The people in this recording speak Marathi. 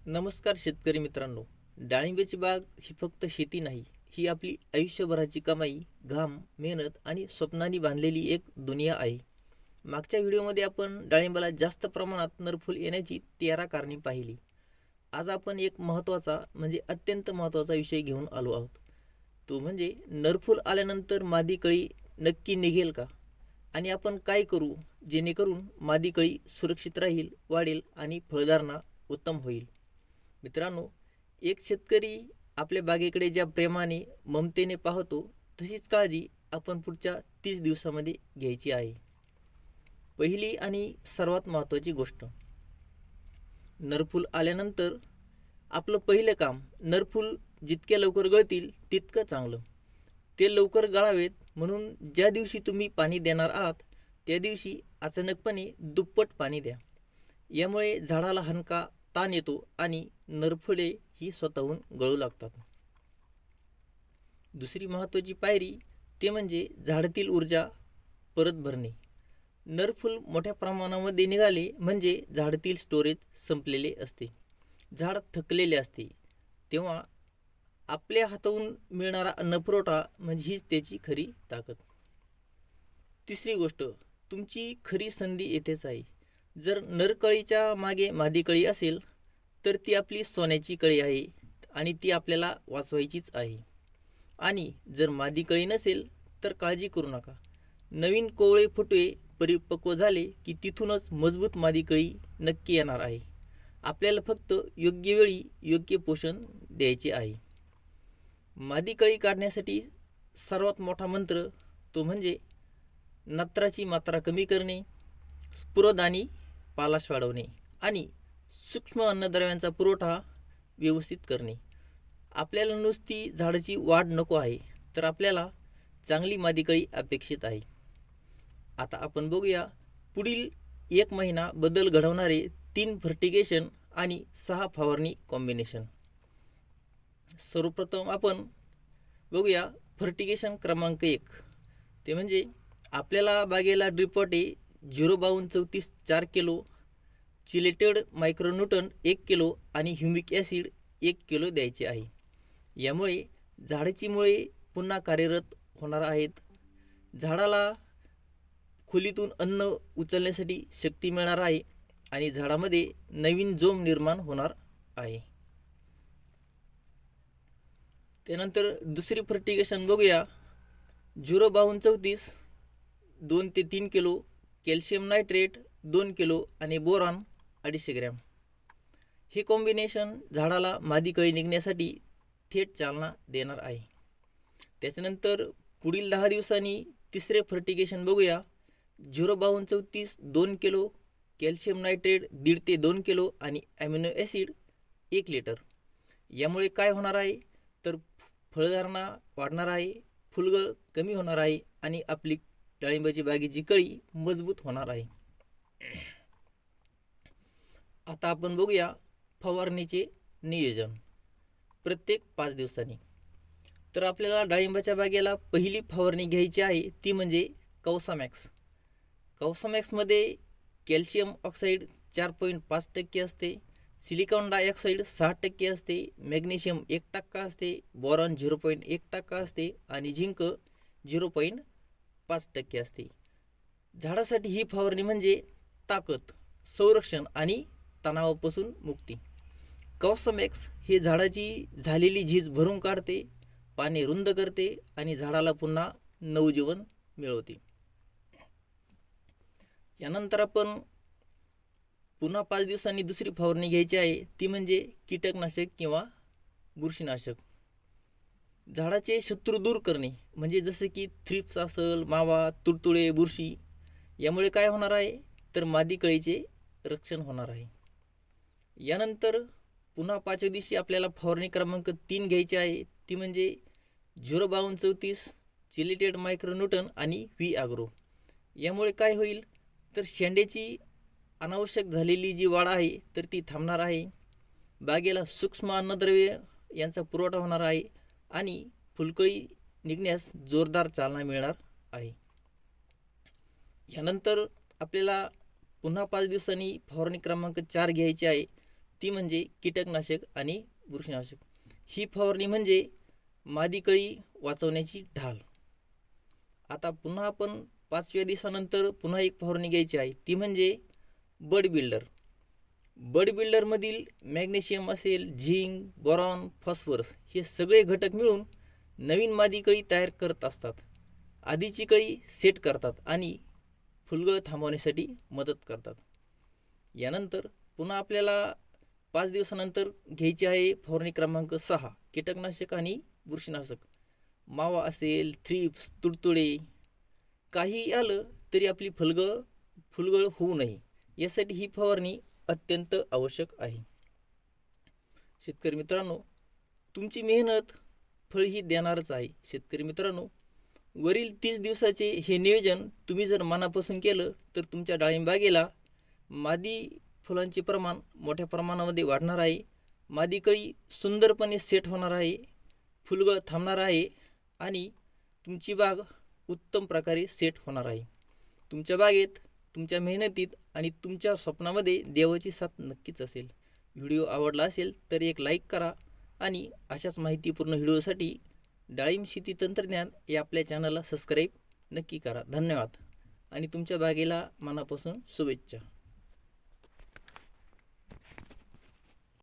नमस्कार शेतकरी मित्रांनो. डाळिंबाची बाग ही फक्त शेती नाही, ही आपली आयुष्यभराची कमाई, घाम, मेहनत आणि स्वप्नांनी बांधलेली एक दुनिया आहे. मागच्या व्हिडिओमध्ये आपण डाळिंबाला जास्त प्रमाणात नरफूल येण्याची 13 कारणे पाहिली. आज आपण एक महत्त्वाचा म्हणजे अत्यंत महत्त्वाचा विषय घेऊन आलो आहोत. तो म्हणजे नरफूल आल्यानंतर मादी कळी नक्की निघेल का? आणि आपण काय करू जेणेकरून मादी कळी सुरक्षित राहील, वाढेल आणि फळधारणा उत्तम होईल. मित्रांनो, एक शेतकरी आपल्या बागेकडे ज्या प्रेमाने ममतेने पाहतो, तशीच काळजी आपण पुढच्या 30 दिवसामध्ये घ्यायची आहे. पहिली आणि सर्वात महत्त्वाची गोष्ट, नरफूल आल्यानंतर आपलं पहिलं काम, नरफूल जितक्या लवकर गळतील तितकं चांगलं. ते लवकर गळावेत म्हणून ज्या दिवशी तुम्ही पाणी देणार आहात त्या दिवशी अचानकपणे दुप्पट पाणी द्या. यामुळे झाडाला हलका ताण येतो आणि नरफुले ही स्वतःहून गळू लागतात. दुसरी महत्त्वाची पायरी ते म्हणजे झाडातील ऊर्जा परत भरणे. नरफूल मोठ्या प्रमाणामध्ये निघाले म्हणजे झाडातील स्टोरेज संपलेले असते, झाड थकलेले असते. तेव्हा आपल्या हाताहून मिळणारा अन्नपुरवठा म्हणजे हीच त्याची खरी ताकद. तिसरी गोष्ट, तुमची खरी संधी येथेच आहे. जर नरकळीच्या मागे मादी कळी असेल तर ती आपली सोन्याची कळी आहे आणि ती आपल्याला वाचवायचीच आहे. आणि जर मादी कळी नसेल तर काळजी करू नका. नवीन कोवळे फुटवे परिपक्व झाले की तिथूनच मजबूत मादी कळी नक्की येणार आहे. आपल्याला फक्त योग्य वेळी योग्य पोषण द्यायचे आहे. मादी कळी काढण्यासाठी सर्वात मोठा मंत्र तो म्हणजे नत्राची मात्रा कमी करणे, स्फुरद आणि पालाश वाढवणे आणि सूक्ष्म अन्नद्रव्यांचा पुरवठा व्यवस्थित करणे. आपल्याला नुसती झाडाची वाढ नको आहे, तर आपल्याला चांगली मादी कळी अपेक्षित आहे. आता आपण बघूया पुढील 1 महिना बदल घडवणारे 3 फर्टिगेशन आणि 6 फवारणी कॉम्बिनेशन. सर्वप्रथम आपण बघूया फर्टिगेशन क्रमांक 1. ते म्हणजे आपल्याला बागेला ड्रिपॉटे 0,32 4 किलो, चिलेटेड मायक्रोन्यूटन 1 किलो आणि ह्युमिक ॲसिड 1 किलो द्यायचे आहे. यामुळे झाडाची मुळे पुन्हा कार्यरत होणार आहेत. झाडाला खोलीतून अन्न उचलण्यासाठी शक्ती मिळणार आहे आणि झाडामध्ये नवीन जोम निर्माण होणार आहे. त्यानंतर दुसरी फर्टिगेशन बघूया. 0,32 2 ते 3 किलो, कॅल्शियम नायट्रेट 2 किलो आणि बोरॉन 250 ग्रॅम. हे कॉम्बिनेशन झाडाला मादी कळी निघण्यासाठी थेट चालना देणार आहे. त्याच्यानंतर पुढील 10 दिवसांनी तिसरे फर्टिगेशन बघूया. 0,32 2 किलो, कॅल्शियम नायट्रेट 1.5 ते 2 किलो आणि ॲमिनो ॲसिड 1 लिटर. यामुळे काय होणार आहे तर फळधारणा वाढणार आहे, फुलगळ कमी होणार आहे आणि आपली डाळिंबाची बागेची कळी मजबूत होणार आहे. आता आपण बघूया फवारणीचे नियोजन प्रत्येक 5 दिवसांनी. तर आपल्याला डाळिंबाच्या बागेला पहिली फवारणी घ्यायची आहे ती म्हणजे कौसामॅक्स. कौसामॅक्समध्ये कॅल्शियम ऑक्साईड 4.5% असते, सिलिकॉन डायऑक्साईड 6% असते, मॅग्नेशियम 1% असते, बोरॉन 0.1% असते आणि झिंक 0.5% असते. झाडासाठी ही फवारणी म्हणजे ताकद, संरक्षण आणि तणावापासून मुक्ती. कौसामॅक्स हे झाडाची झालेली झीज भरून काढते, पाने रुंद करते आणि झाडाला पुन्हा नवजीवन मिळवते. यानंतर आपण पुन्हा 5 दिवसांनी दुसरी फवारणी घ्यायची आहे ती म्हणजे कीटकनाशक किंवा बुरशीनाशक. झाडाचे शत्रू दूर करणे म्हणजे जसं की थ्रिप्स असेल, मावा, तुडतुडे, बुरशी. यामुळे काय होणार आहे तर मादी कळीचे रक्षण होणार आहे. यानंतर पुन्हा 5व्या दिवशी आपल्याला फवारणी क्रमांक 3 घ्यायची आहे ती म्हणजे 0,32 चिलेटेड मायक्रोन्यूटन आणि व्ही ॲग्रो. यामुळे काय होईल तर शेंड्याची अनावश्यक झालेली जी वाढ आहे तर ती थांबणार आहे, बागेला सूक्ष्म अन्नद्रव्य यांचा पुरवठा होणार आहे आणि फुलकळी निघण्यास जोरदार चालना मिळणार आहे. यानंतर आपल्याला पुन्हा 5 दिवसांनी फवारणी क्रमांक 4 घ्यायची आहे ती म्हणजे कीटकनाशक आणि बुरशीनाशक. ही फवारणी म्हणजे मादी कळी वाचवण्याची ढाल. आता पुन्हा आपण 5व्या दिवसानंतर पुन्हा एक फवारणी घ्यायची आहे, ती म्हणजे बड बिल्डर. बड बिल्डरमधील मॅग्नेशियम असेल, झिंक, बोरॉन, फॉस्फरस हे सगळे घटक मिळून नवीन मादी कळी तयार करत असतात. आधीची कळी सेट करतात आणि फुलगळ थांबवण्यासाठी मदत करतात. यानंतर पुन्हा आपल्याला 5 दिवसानंतर घ्यायची आहे फवारणी क्रमांक 6, कीटकनाशक आणि बुरशीनाशक. मावा असेल, थ्रिप्स, तुडतुडे काही आलं तरी आपली फुलगळ होऊ नये यासाठी ही फवारणी अत्यंत आवश्यक आहे. शेतकरी मित्रांनो, तुमची मेहनत फळ ही देणारच आहे. शेतकरी मित्रांनो, वरील 30 दिवसाचे हे नियोजन तुम्ही जर मनापासून केलं तर तुमच्या डाळिंबागेला मादी फुलांचे प्रमाण मोठ्या प्रमाणामध्ये वाढणार आहे. मादी कळी सुंदरपणे सेट होणार आहे, फुलगळ थांबणार आहे आणि तुमची बाग उत्तम प्रकारे सेट होणार आहे. तुमच्या बागेत, तुमच्या मेहनतीत आणि तुमच्या स्वप्नामध्ये देवाची साथ नक्कीच असेल. व्हिडिओ आवडला असेल तर एक लाईक करा आणि अशाच माहितीपूर्ण व्हिडिओसाठी डाळिंब शेती तंत्रज्ञान या आपल्या चॅनलला सबस्क्राईब नक्की करा. धन्यवाद आणि तुमच्या बागेला मनापासून शुभेच्छा.